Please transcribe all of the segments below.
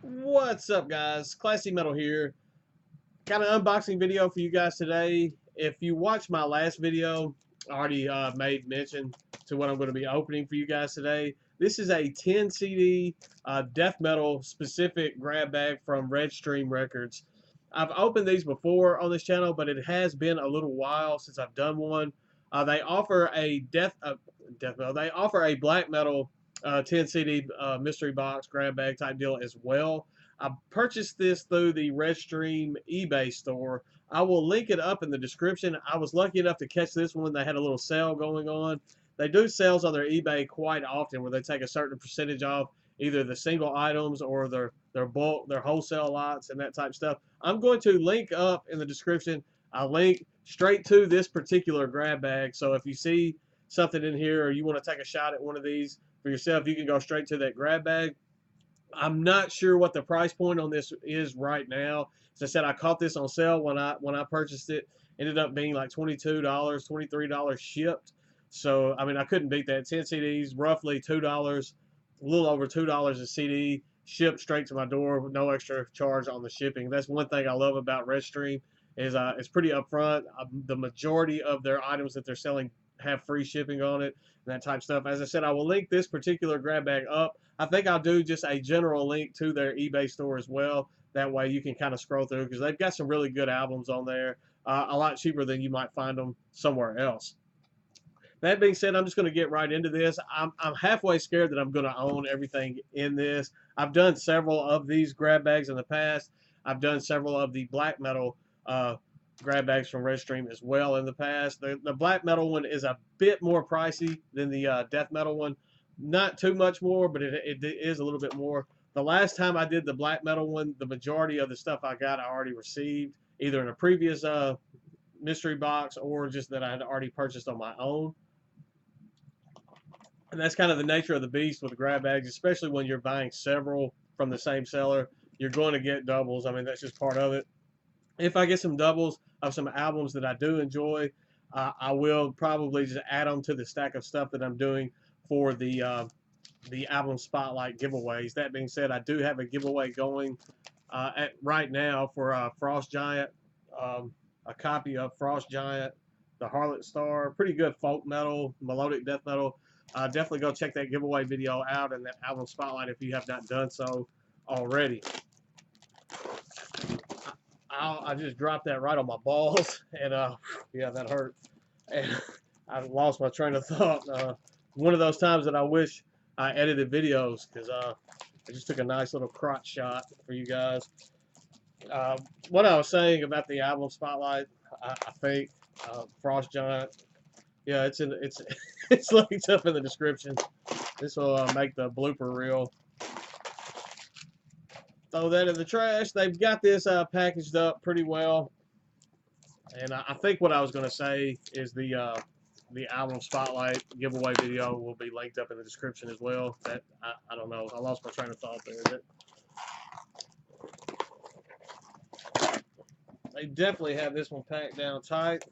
What's up, guys? Classy Metal here. Got an unboxing video for you guys today. If you watched my last video, I already made mention to what I'm going to be opening for you guys today. This is a 10 CD death metal specific grab bag from Redstream Records. I've opened these before on this channel, but it has been a little while since I've done one. They offer a death metal. They offer a black metal 10 CD mystery box grab bag type deal as well. I purchased this through the Redstream eBay store. I will link it up in the description. I was lucky enough to catch this one. They had a little sale going on. They do sales on their eBay quite often where they take a certain percentage off either the single items or their bulk, their wholesale lots and that type of stuff. I'm going to link up in the description. I'll link straight to this particular grab bag. So if you see something in here or you want to take a shot at one of these for yourself, you can go straight to that grab bag. I'm not sure what the price point on this is right now. As I said, I caught this on sale when I purchased it. Ended up being like $22, $23 shipped. So I mean, I couldn't beat that. 10 CDs, roughly $2, a little over $2 a CD, shipped straight to my door with no extra charge on the shipping. That's one thing I love about Redstream is it's pretty upfront. The majority of their items that they're selling have free shipping on it and that type of stuff. As I said, I will link this particular grab bag up. I think I'll do just a general link to their eBay store as well. That way you can kind of scroll through because they've got some really good albums on there, a lot cheaper than you might find them somewhere else. That being said, I'm just going to get right into this. I'm halfway scared that I'm going to own everything in this. I've done several of these grab bags in the past. I've done several of the black metal grab bags from Redstream as well in the past. The black metal one is a bit more pricey than the death metal one. Not too much more, but it is a little bit more. The last time I did the black metal one, the majority of the stuff I got I already received, either in a previous mystery box or just that I had already purchased on my own. And that's kind of the nature of the beast with grab bags, especially when you're buying several from the same seller. You're going to get doubles. I mean, that's just part of it. If I get some doubles of some albums that I do enjoy, I will probably just add them to the stack of stuff that I'm doing for the album spotlight giveaways. That being said, I do have a giveaway going right now for Frost Giant, a copy of Frost Giant, the Harlot Star, pretty good folk metal, melodic death metal. Definitely go check that giveaway video out and that album spotlight if you have not done so already. I just dropped that right on my balls, and yeah, that hurt. And I lost my train of thought. One of those times that I wish I edited videos because I just took a nice little crotch shot for you guys. What I was saying about the album spotlight, I think Frost Giant. Yeah, it's it's linked up in the description. This will make the blooper reel. Throw that in the trash. They've got this packaged up pretty well. And I think what I was going to say is the album spotlight giveaway video will be linked up in the description as well. That I don't know. I lost my train of thought there. They definitely have this one packed down tight,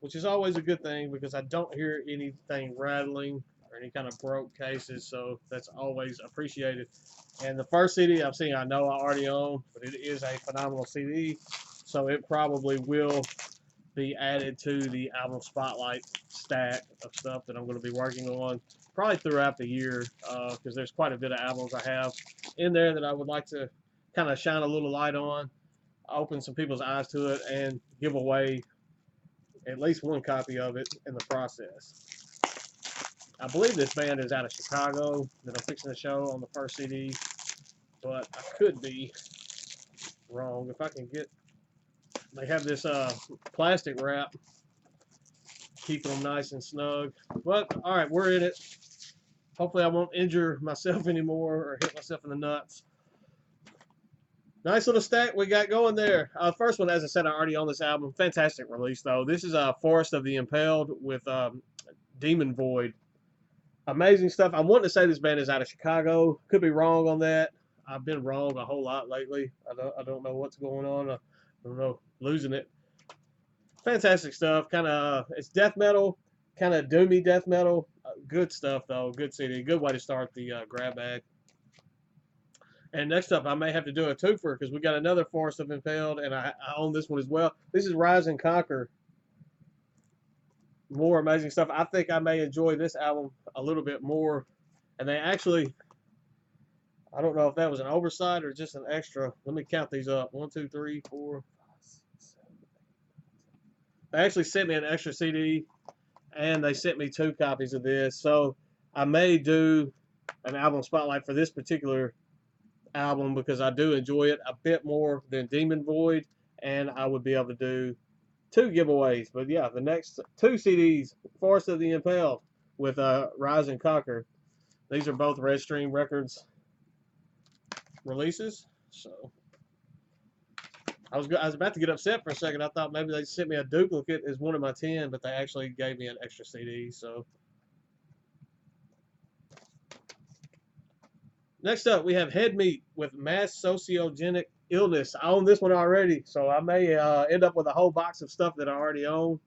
which is always a good thing because I don't hear anything rattling or any kind of broke cases, so that's always appreciated. And the first CD I've seen, I know I already own, but it is a phenomenal CD, so it probably will be added to the album spotlight stack of stuff that I'm going to be working on probably throughout the year because there's quite a bit of albums I have in there that I would like to kind of shine a little light on, open some people's eyes to it, and give away at least one copy of it in the process. I believe this band is out of Chicago that I'm fixing to show on the first CD, but I could be wrong. If I can get, they have this plastic wrap, keeping them nice and snug. But all right, we're in it. Hopefully I won't injure myself anymore or hit myself in the nuts. Nice little stack we got going there. First one, as I said, I already own this album. Fantastic release, though. This is Forest of the Impaled with Demon Void. Amazing stuff. I'm wanting to say this band is out of Chicago. Could be wrong on that. I've been wrong a whole lot lately. I don't know what's going on. I don't know, losing it. Fantastic stuff. Kind of, it's death metal, kind of doomy death metal. Good stuff, though. Good CD. Good way to start the grab bag. And next up, I may have to do a twofer because we got another Forest of Impaled, and I own this one as well. This is Rise and Conquer. More amazing stuff. I think I may enjoy this album a little bit more. And they actually, I don't know if that was an oversight or just an extra. Let me count these up. 1, 2, 3, 4, 5, 6, 7. They actually sent me an extra CD, and they sent me 2 copies of this. So I may do an album spotlight for this particular album because I do enjoy it a bit more than Demon Void, and I would be able to do 2 giveaways. But yeah, the next 2 CDs, Forest of the Impaled with Rise and Conquer. These are both Redstream Records releases. So I was about to get upset for a second. I thought maybe they sent me a duplicate as one of my 10, but they actually gave me an extra CD. So next up, we have Head Meat with Mass Sociogenic Illness. I own this one already, so I may end up with a whole box of stuff that I already own.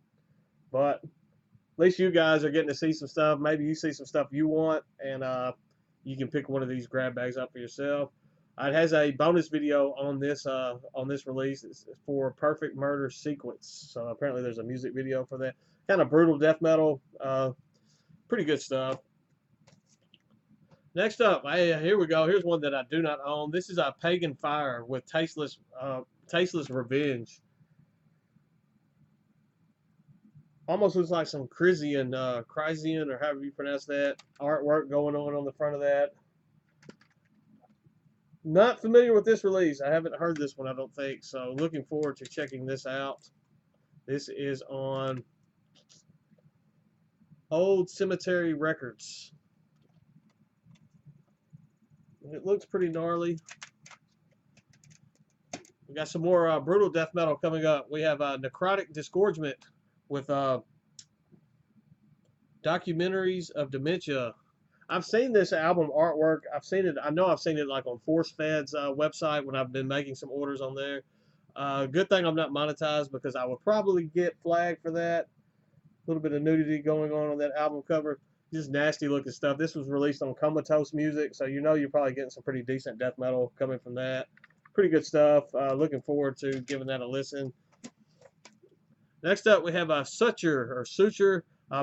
But at least you guys are getting to see some stuff. Maybe you see some stuff you want, and you can pick one of these grab bags up for yourself. It has a bonus video on this release. It's for Perfect Murder Sequence. So apparently there's a music video for that. Kind of brutal death metal. Pretty good stuff. Next up, here we go. Here's one that I do not own. This is a Pagan Fire with Tasteless Revenge. Almost looks like some Chrysian or however you pronounce that, artwork going on the front of that. Not familiar with this release. I haven't heard this one, I don't think. So looking forward to checking this out. This is on Old Cemetery Records. It looks pretty gnarly. We got some more brutal death metal coming up. We have Necrotic Disgorgement with Documentaries of Dementia. I've seen this album artwork. I've seen it. I know I've seen it like on ForceFed's website when I've been making some orders on there. Good thing I'm not monetized because I would probably get flagged for that. A little bit of nudity going on that album cover. Just nasty looking stuff. This was released on Comatose Music, so you know you're probably getting some pretty decent death metal coming from that. Pretty good stuff. Looking forward to giving that a listen. Next up, we have Suture.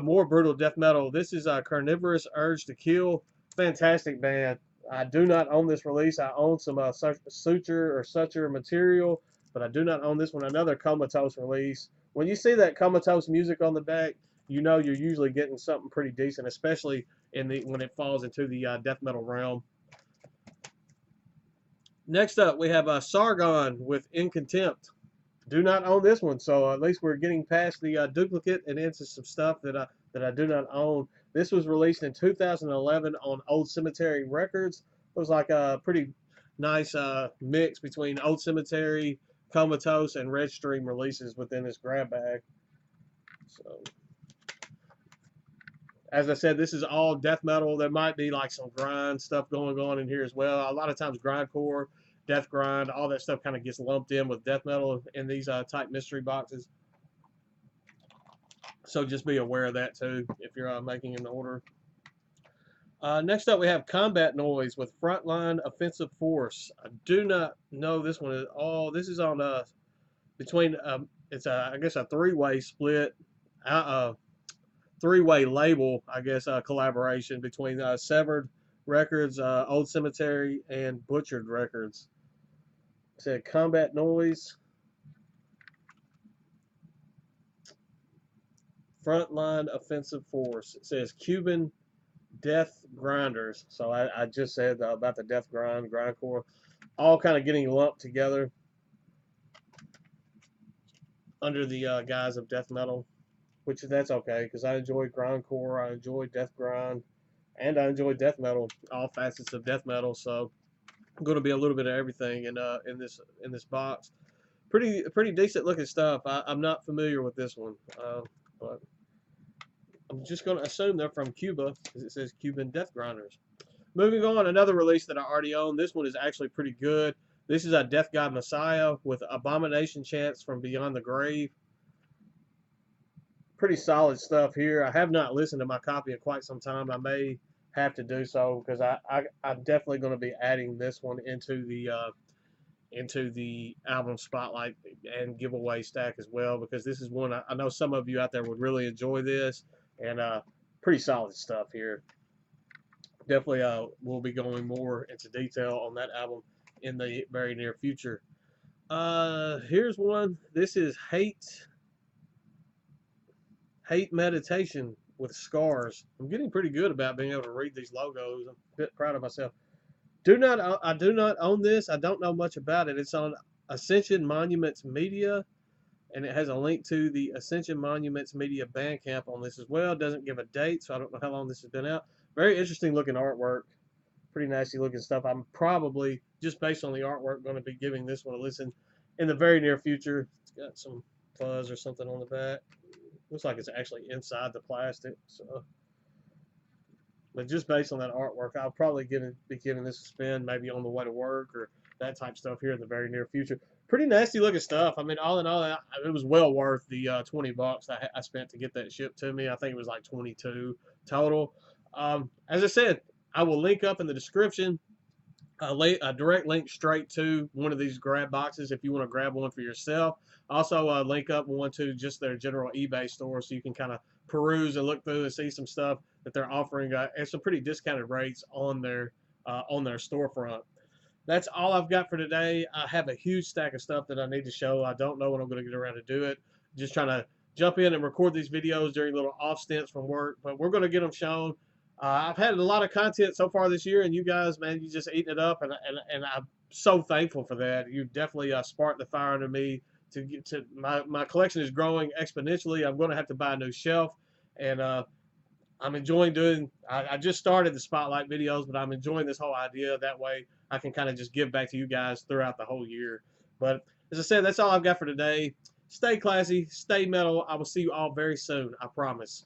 More brutal death metal. This is Carnivorous Urge to Kill. Fantastic band. I do not own this release. I own some Suture material, but I do not own this one. Another Comatose release. When you see that Comatose music on the back, you know you're usually getting something pretty decent, especially when it falls into the death metal realm. Next up, we have Sargon with In Contempt. Do not own this one, so at least we're getting past the duplicate and into some stuff that I do not own. This was released in 2011 on Old Cemetery Records. It was like a pretty nice mix between Old Cemetery, Comatose, and Redstream releases within this grab bag. So, as I said, this is all death metal. There might be like some grind stuff going on in here as well. A lot of times grindcore, death grind, all that stuff kind of gets lumped in with death metal in these type mystery boxes. So just be aware of that too if you're making an order. Next up, we have Combat Noise with Frontline Offensive Force. I do not know this one at all. This is on between it's I guess a 3-way split, 3-way label, I guess, collaboration between Severed Records, Old Cemetery, and Butchered Records. It said Combat Noise, Frontline Offensive Force. It says Cuban Death Grinders. So I just said about the death grindcore, all kind of getting lumped together under the guise of death metal, which that's okay because I enjoy grindcore, I enjoy death grind, and I enjoy death metal, all facets of death metal. So I'm going to be a little bit of everything in this box. Pretty decent looking stuff. I'm not familiar with this one, but I'm just going to assume they're from Cuba because it says Cuban Death Grinders. Moving on, another release that I already own. This one is actually pretty good. This is a Death God Messiah with Abomination Chants from Beyond the Grave. Pretty solid stuff here. I have not listened to my copy in quite some time. I may have to do so because I'm definitely going to be adding this one into the album spotlight and giveaway stack as well, because this is one I know some of you out there would really enjoy this, and pretty solid stuff here. Definitely we'll be going more into detail on that album in the very near future. Here's one. This is Hate Meditation with Scars. I'm getting pretty good about being able to read these logos. I'm a bit proud of myself. I do not own this. I don't know much about it. It's on Ascension Monuments Media, and it has a link to the Ascension Monuments Media Bandcamp on this as well. It doesn't give a date, so I don't know how long this has been out. Very interesting looking artwork. Pretty nasty looking stuff. I'm probably, just based on the artwork, going to be giving this one a listen in the very near future. It's got some fuzz or something on the back. Looks like it's actually inside the plastic. So, but just based on that artwork, I'll probably be giving this a spin, maybe on the way to work or that type of stuff here in the very near future. Pretty nasty looking stuff. I mean, all in all, it was well worth the $20 I spent to get that shipped to me. I think it was like 22 total. As I said, I will link up in the description a direct link straight to one of these grab boxes if you want to grab one for yourself. Also, link up one to just their general eBay store, so you can kind of peruse and look through and see some stuff that they're offering at some pretty discounted rates on their storefront. That's all I've got for today. I have a huge stack of stuff that I need to show. I don't know when I'm going to get around to do it. Just trying to jump in and record these videos during little off stints from work, but we're going to get them shown. I've had a lot of content so far this year, and you guys, man, you just eating it up, and I'm so thankful for that. You definitely sparked the fire under me to get to my collection is growing exponentially. I'm going to have to buy a new shelf, and I'm enjoying doing. I just started the spotlight videos, but I'm enjoying this whole idea. That way, I can kind of just give back to you guys throughout the whole year. But as I said, that's all I've got for today. Stay classy, stay metal. I will see you all very soon. I promise.